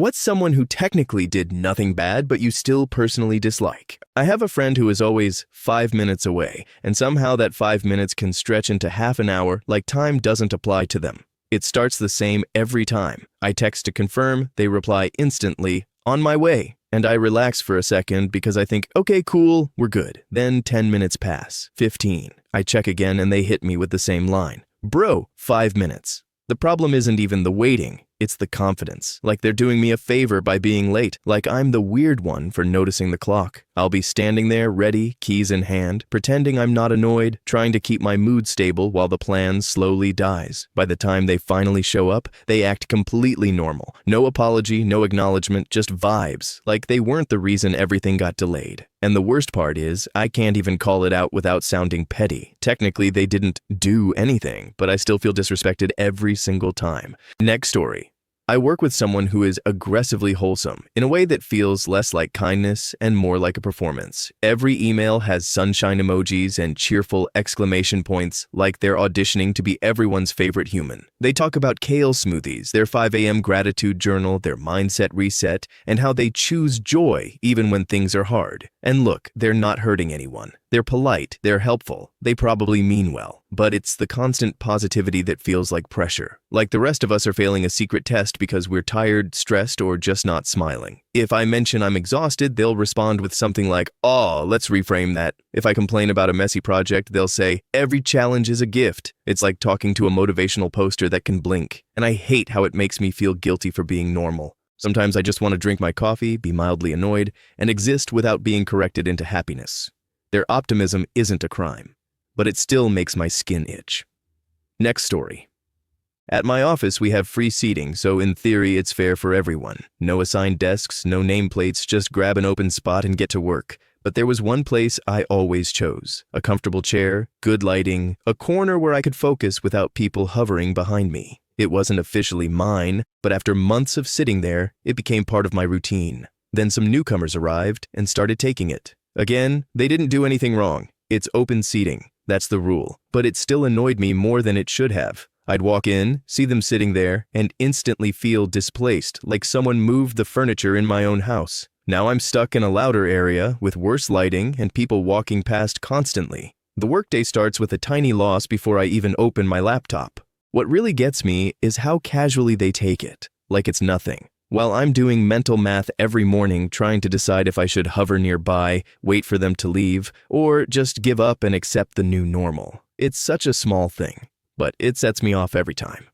What's someone who technically did nothing bad but you still personally dislike? I have a friend who is always 5 minutes away, and somehow that 5 minutes can stretch into half an hour like time doesn't apply to them. It starts the same every time. I text to confirm, they reply instantly, "On my way." And I relax for a second because I think, okay, cool, we're good. Then 10 minutes pass, 15. I check again and they hit me with the same line. Bro, 5 minutes. The problem isn't even the waiting, it's the confidence. Like they're doing me a favor by being late, like I'm the weird one for noticing the clock. I'll be standing there ready, keys in hand, pretending I'm not annoyed, trying to keep my mood stable while the plan slowly dies. By the time they finally show up, they act completely normal. No apology, no acknowledgement, just vibes, like they weren't the reason everything got delayed. And the worst part is, I can't even call it out without sounding petty. Technically, they didn't do anything, but I still feel disrespected every single time. Next story. I work with someone who is aggressively wholesome in a way that feels less like kindness and more like a performance. Every email has sunshine emojis and cheerful exclamation points like they're auditioning to be everyone's favorite human. They talk about kale smoothies, their 5 a.m. gratitude journal, their mindset reset, and how they choose joy even when things are hard. And look, they're not hurting anyone. They're polite, they're helpful, they probably mean well, but it's the constant positivity that feels like pressure. Like the rest of us are failing a secret test because we're tired, stressed, or just not smiling. If I mention I'm exhausted, they'll respond with something like, "Oh, let's reframe that." If I complain about a messy project, they'll say, "Every challenge is a gift." It's like talking to a motivational poster that can blink, and I hate how it makes me feel guilty for being normal. Sometimes I just want to drink my coffee, be mildly annoyed, and exist without being corrected into happiness. Their optimism isn't a crime, but it still makes my skin itch. Next story. At my office, we have free seating, so in theory, it's fair for everyone. No assigned desks, no nameplates, just grab an open spot and get to work. But there was one place I always chose. A comfortable chair, good lighting, a corner where I could focus without people hovering behind me. It wasn't officially mine, but after months of sitting there, it became part of my routine. Then some newcomers arrived and started taking it. Again, they didn't do anything wrong. It's open seating. That's the rule. But it still annoyed me more than it should have. I'd walk in, see them sitting there, and instantly feel displaced, like someone moved the furniture in my own house. Now I'm stuck in a louder area with worse lighting and people walking past constantly. The workday starts with a tiny loss before I even open my laptop. What really gets me is how casually they take it, like it's nothing. While I'm doing mental math every morning trying to decide if I should hover nearby, wait for them to leave, or just give up and accept the new normal. It's such a small thing, but it sets me off every time.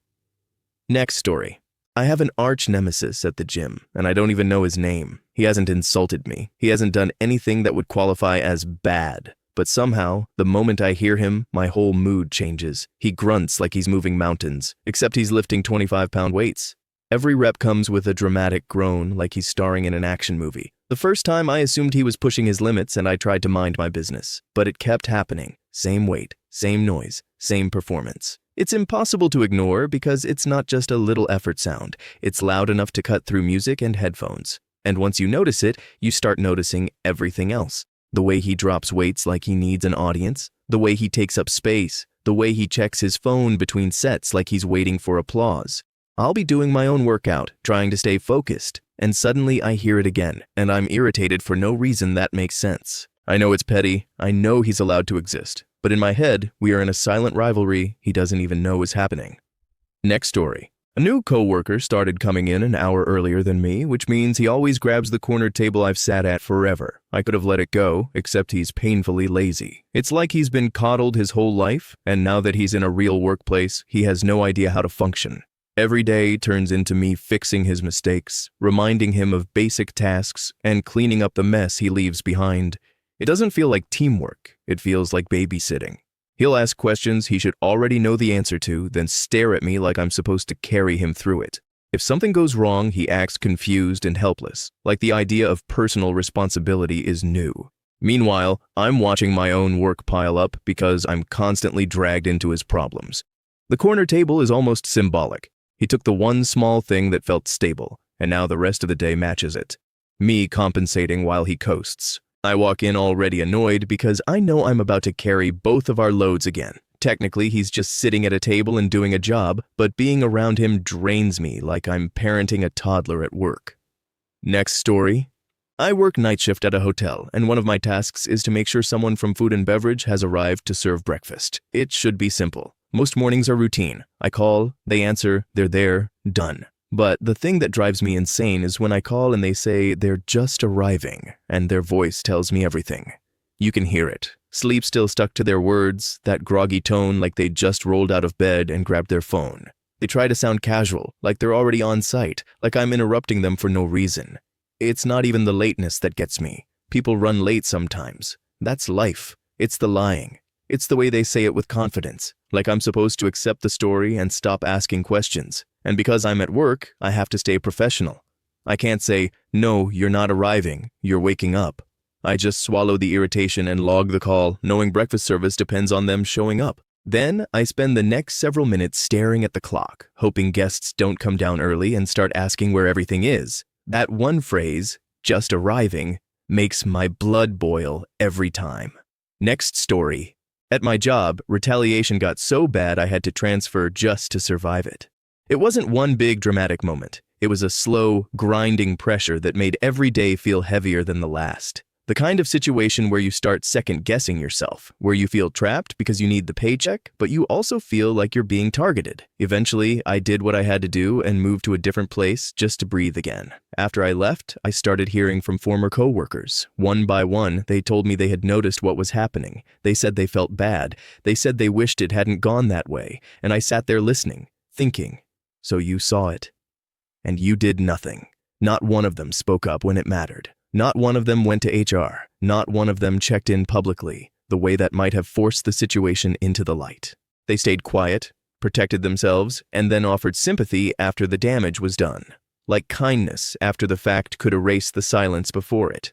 Next story. I have an arch nemesis at the gym, and I don't even know his name. He hasn't insulted me. He hasn't done anything that would qualify as bad. But somehow, the moment I hear him, my whole mood changes. He grunts like he's moving mountains, except he's lifting 25-pound weights. Every rep comes with a dramatic groan like he's starring in an action movie. The first time I assumed he was pushing his limits and I tried to mind my business. But it kept happening. Same weight, same noise, same performance. It's impossible to ignore because it's not just a little effort sound. It's loud enough to cut through music and headphones. And once you notice it, you start noticing everything else. The way he drops weights like he needs an audience. The way he takes up space. The way he checks his phone between sets like he's waiting for applause. I'll be doing my own workout, trying to stay focused, and suddenly I hear it again, and I'm irritated for no reason that makes sense. I know it's petty, I know he's allowed to exist, but in my head, we are in a silent rivalry he doesn't even know is happening. Next story. A new coworker started coming in an hour earlier than me, which means he always grabs the corner table I've sat at forever. I could have let it go, except he's painfully lazy. It's like he's been coddled his whole life, and now that he's in a real workplace, he has no idea how to function. Every day turns into me fixing his mistakes, reminding him of basic tasks, and cleaning up the mess he leaves behind. It doesn't feel like teamwork, it feels like babysitting. He'll ask questions he should already know the answer to, then stare at me like I'm supposed to carry him through it. If something goes wrong, he acts confused and helpless, like the idea of personal responsibility is new. Meanwhile, I'm watching my own work pile up because I'm constantly dragged into his problems. The corner table is almost symbolic. He took the one small thing that felt stable, and now the rest of the day matches it. Me compensating while he coasts. I walk in already annoyed because I know I'm about to carry both of our loads again. Technically, he's just sitting at a table and doing a job, but being around him drains me like I'm parenting a toddler at work. Next story. I work night shift at a hotel, and one of my tasks is to make sure someone from food and beverage has arrived to serve breakfast. It should be simple. Most mornings are routine. I call, they answer, they're there, done. But the thing that drives me insane is when I call and they say they're just arriving, and their voice tells me everything. You can hear it. Sleep still stuck to their words, that groggy tone like they just rolled out of bed and grabbed their phone. They try to sound casual, like they're already on site, like I'm interrupting them for no reason. It's not even the lateness that gets me. People run late sometimes. That's life. It's the lying. It's the way they say it with confidence, like I'm supposed to accept the story and stop asking questions. And because I'm at work, I have to stay professional. I can't say, no, you're not arriving, you're waking up. I just swallow the irritation and log the call, knowing breakfast service depends on them showing up. Then I spend the next several minutes staring at the clock, hoping guests don't come down early and start asking where everything is. That one phrase, just arriving, makes my blood boil every time. Next story. At my job, retaliation got so bad I had to transfer just to survive it. It wasn't one big dramatic moment. It was a slow, grinding pressure that made every day feel heavier than the last. The kind of situation where you start second-guessing yourself, where you feel trapped because you need the paycheck, but you also feel like you're being targeted. Eventually, I did what I had to do and moved to a different place just to breathe again. After I left, I started hearing from former coworkers. One by one, they told me they had noticed what was happening. They said they felt bad. They said they wished it hadn't gone that way. And I sat there listening, thinking, so you saw it. And you did nothing. Not one of them spoke up when it mattered. Not one of them went to HR. Not one of them checked in publicly, the way that might have forced the situation into the light. They stayed quiet, protected themselves, and then offered sympathy after the damage was done. Like kindness after the fact could erase the silence before it.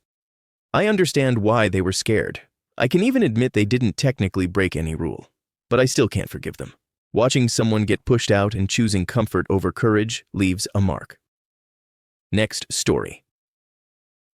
I understand why they were scared. I can even admit they didn't technically break any rule. But I still can't forgive them. Watching someone get pushed out and choosing comfort over courage leaves a mark. Next story.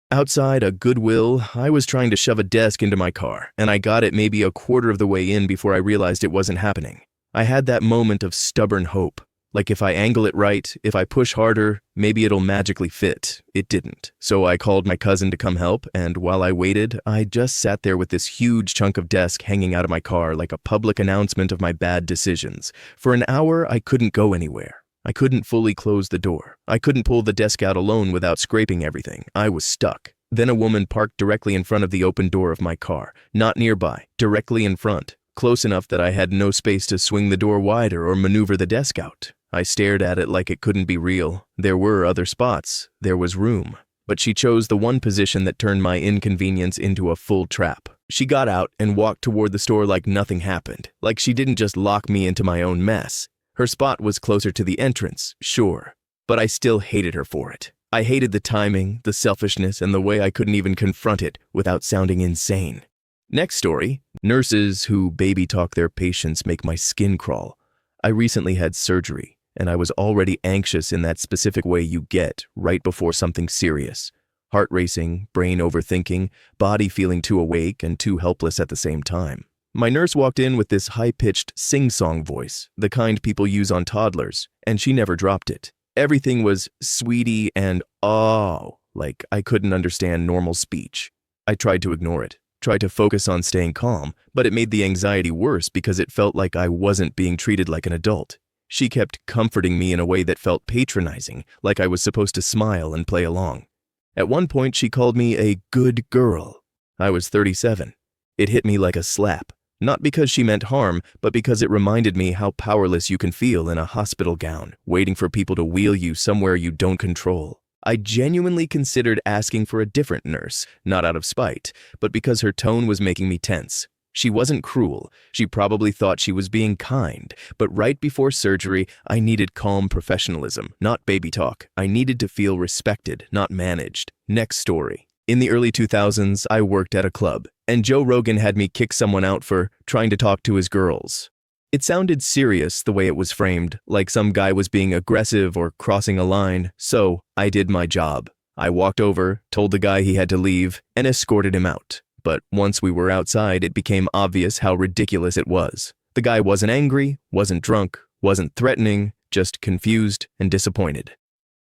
Outside a Goodwill, I was trying to shove a desk into my car, and I got it maybe a quarter of the way in before I realized it wasn't happening. I had that moment of stubborn hope. Like if I angle it right, if I push harder, maybe it'll magically fit. It didn't. So I called my cousin to come help, and while I waited, I just sat there with this huge chunk of desk hanging out of my car like a public announcement of my bad decisions. For an hour, I couldn't go anywhere. I couldn't fully close the door. I couldn't pull the desk out alone without scraping everything. I was stuck. Then a woman parked directly in front of the open door of my car. Not nearby, directly in front. Close enough that I had no space to swing the door wider or maneuver the desk out. I stared at it like it couldn't be real. There were other spots. There was room. But she chose the one position that turned my inconvenience into a full trap. She got out and walked toward the store like nothing happened. Like she didn't just lock me into my own mess. Her spot was closer to the entrance, sure, but I still hated her for it. I hated the timing, the selfishness, and the way I couldn't even confront it without sounding insane. Next story. Nurses who baby talk their patients make my skin crawl. I recently had surgery, and I was already anxious in that specific way you get right before something serious. Heart racing, brain overthinking, body feeling too awake and too helpless at the same time. My nurse walked in with this high-pitched sing-song voice, the kind people use on toddlers, and she never dropped it. Everything was sweetie and oh, like I couldn't understand normal speech. I tried to ignore it, tried to focus on staying calm, but it made the anxiety worse because it felt like I wasn't being treated like an adult. She kept comforting me in a way that felt patronizing, like I was supposed to smile and play along. At one point, she called me a good girl. I was 37. It hit me like a slap. Not because she meant harm, but because it reminded me how powerless you can feel in a hospital gown, waiting for people to wheel you somewhere you don't control. I genuinely considered asking for a different nurse, not out of spite, but because her tone was making me tense. She wasn't cruel. She probably thought she was being kind, but right before surgery, I needed calm professionalism, not baby talk. I needed to feel respected, not managed. Next story. In the early 2000s, I worked at a club, and Joe Rogan had me kick someone out for trying to talk to his girls. It sounded serious the way it was framed, like some guy was being aggressive or crossing a line, so I did my job. I walked over, told the guy he had to leave, and escorted him out. But once we were outside, it became obvious how ridiculous it was. The guy wasn't angry, wasn't drunk, wasn't threatening, just confused and disappointed.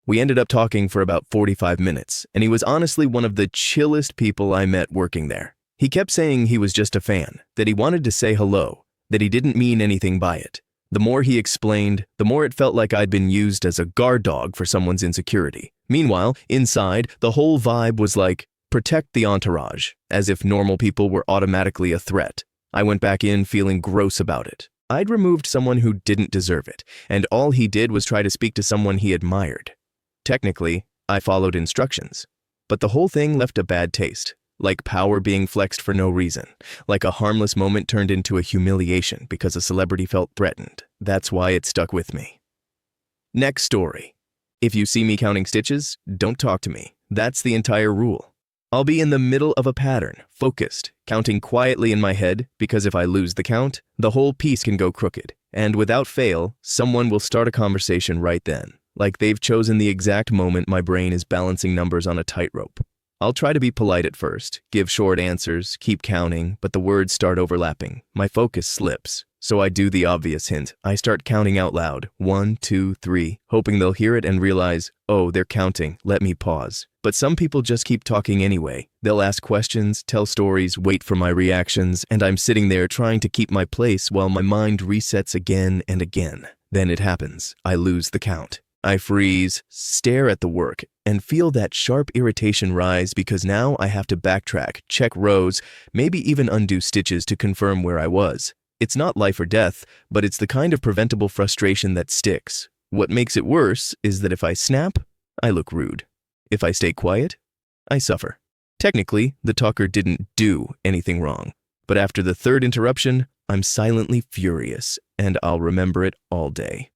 We ended up talking for about 45 minutes, and he was honestly one of the chillest people I met working there. He kept saying he was just a fan, that he wanted to say hello, that he didn't mean anything by it. The more he explained, the more it felt like I'd been used as a guard dog for someone's insecurity. Meanwhile, inside, the whole vibe was like, protect the entourage, as if normal people were automatically a threat. I went back in feeling gross about it. I'd removed someone who didn't deserve it, and all he did was try to speak to someone he admired. Technically, I followed instructions, but the whole thing left a bad taste. Like power being flexed for no reason, like a harmless moment turned into a humiliation because a celebrity felt threatened. That's why it stuck with me. Next story. If you see me counting stitches, don't talk to me. That's the entire rule. I'll be in the middle of a pattern, focused, counting quietly in my head, because if I lose the count, the whole piece can go crooked. And without fail, someone will start a conversation right then, like they've chosen the exact moment my brain is balancing numbers on a tightrope. I'll try to be polite at first, give short answers, keep counting, but the words start overlapping. My focus slips. So I do the obvious hint. I start counting out loud, 1, 2, 3, hoping they'll hear it and realize, oh, they're counting, let me pause. But some people just keep talking anyway. They'll ask questions, tell stories, wait for my reactions, and I'm sitting there trying to keep my place while my mind resets again and again. Then it happens. I lose the count. I freeze, stare at the work, and feel that sharp irritation rise because now I have to backtrack, check rows, maybe even undo stitches to confirm where I was. It's not life or death, but it's the kind of preventable frustration that sticks. What makes it worse is that if I snap, I look rude. If I stay quiet, I suffer. Technically, the talker didn't do anything wrong, but after the third interruption, I'm silently furious, and I'll remember it all day.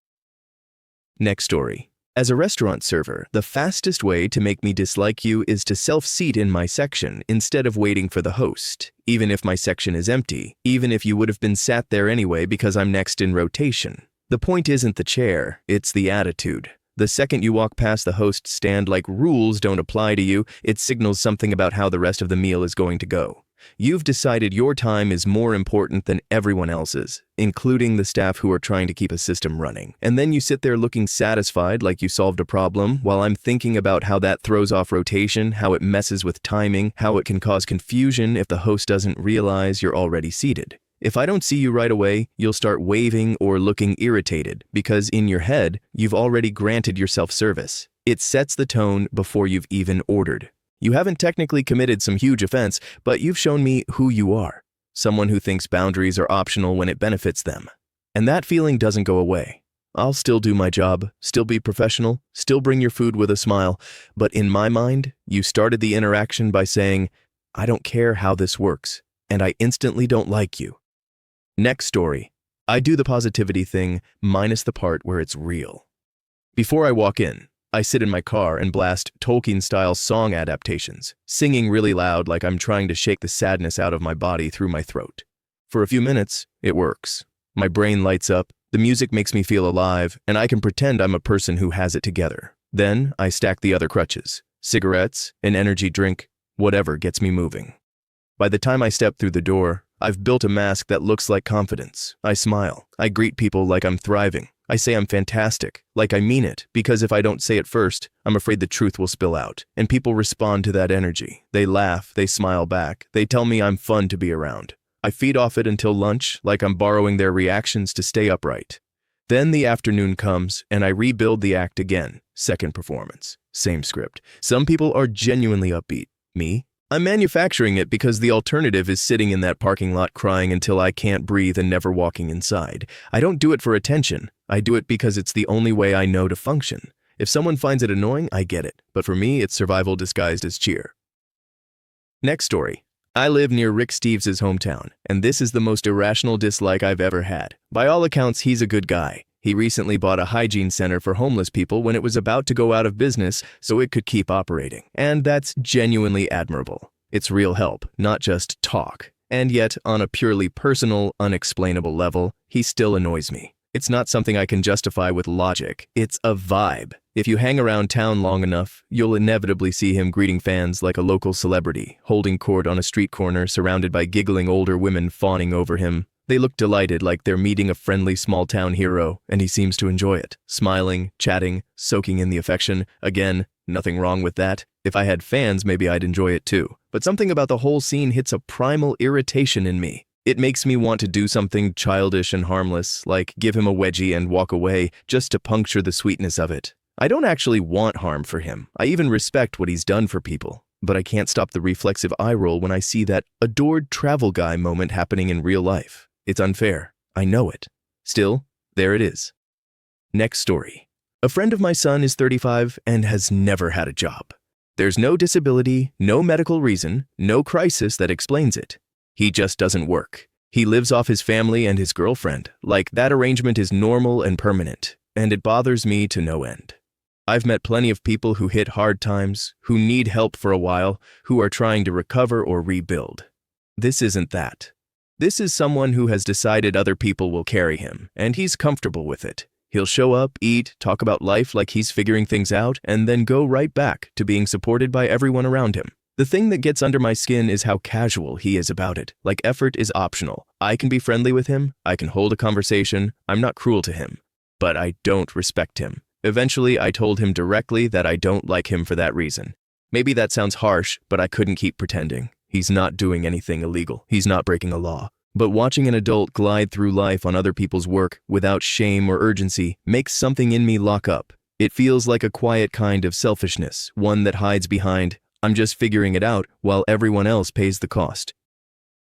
Next story. As a restaurant server, the fastest way to make me dislike you is to self-seat in my section instead of waiting for the host, even if my section is empty, even if you would have been sat there anyway because I'm next in rotation. The point isn't the chair, it's the attitude. The second you walk past the host's stand like rules don't apply to you, it signals something about how the rest of the meal is going to go. You've decided your time is more important than everyone else's, including the staff who are trying to keep a system running. And then you sit there looking satisfied like you solved a problem while I'm thinking about how that throws off rotation, how it messes with timing, how it can cause confusion if the host doesn't realize you're already seated. If I don't see you right away, you'll start waving or looking irritated because in your head, you've already granted yourself service. It sets the tone before you've even ordered. You haven't technically committed some huge offense, but you've shown me who you are. Someone who thinks boundaries are optional when it benefits them. And that feeling doesn't go away. I'll still do my job, still be professional, still bring your food with a smile, but in my mind, you started the interaction by saying, I don't care how this works, and I instantly don't like you. Next story. I do the positivity thing, minus the part where it's real. Before I walk in, I sit in my car and blast Tolkien-style song adaptations, singing really loud like I'm trying to shake the sadness out of my body through my throat. For a few minutes, it works. My brain lights up, the music makes me feel alive, and I can pretend I'm a person who has it together. Then I stack the other crutches, cigarettes, an energy drink, whatever gets me moving. By the time I step through the door, I've built a mask that looks like confidence. I smile. I greet people like I'm thriving. I say I'm fantastic, like I mean it, because if I don't say it first, I'm afraid the truth will spill out, and people respond to that energy. They laugh, they smile back, they tell me I'm fun to be around. I feed off it until lunch, like I'm borrowing their reactions to stay upright. Then the afternoon comes, and I rebuild the act again. Second performance. Same script. Some people are genuinely upbeat. Me? I'm manufacturing it because the alternative is sitting in that parking lot crying until I can't breathe and never walking inside. I don't do it for attention. I do it because it's the only way I know to function. If someone finds it annoying, I get it. But for me, it's survival disguised as cheer. Next story. I live near Rick Steves' hometown, and this is the most irrational dislike I've ever had. By all accounts, he's a good guy. He recently bought a hygiene center for homeless people when it was about to go out of business so it could keep operating. And that's genuinely admirable. It's real help, not just talk. And yet, on a purely personal, unexplainable level, he still annoys me. It's not something I can justify with logic. It's a vibe. If you hang around town long enough, you'll inevitably see him greeting fans like a local celebrity, holding court on a street corner surrounded by giggling older women fawning over him. They look delighted, like they're meeting a friendly small-town hero, and he seems to enjoy it. Smiling, chatting, soaking in the affection. Again, nothing wrong with that. If I had fans, maybe I'd enjoy it too. But something about the whole scene hits a primal irritation in me. It makes me want to do something childish and harmless, like give him a wedgie and walk away, just to puncture the sweetness of it. I don't actually want harm for him. I even respect what he's done for people. But I can't stop the reflexive eye roll when I see that adored travel guy moment happening in real life. It's unfair. I know it. Still, there it is. Next story. A friend of my son is 35 and has never had a job. There's no disability, no medical reason, no crisis that explains it. He just doesn't work. He lives off his family and his girlfriend, like that arrangement is normal and permanent, and it bothers me to no end. I've met plenty of people who hit hard times, who need help for a while, who are trying to recover or rebuild. This isn't that. This is someone who has decided other people will carry him, and he's comfortable with it. He'll show up, eat, talk about life like he's figuring things out, and then go right back to being supported by everyone around him. The thing that gets under my skin is how casual he is about it, like effort is optional. I can be friendly with him, I can hold a conversation, I'm not cruel to him. But I don't respect him. Eventually, I told him directly that I don't like him for that reason. Maybe that sounds harsh, but I couldn't keep pretending. He's not doing anything illegal. He's not breaking a law. But watching an adult glide through life on other people's work without shame or urgency makes something in me lock up. It feels like a quiet kind of selfishness, one that hides behind, I'm just figuring it out while everyone else pays the cost.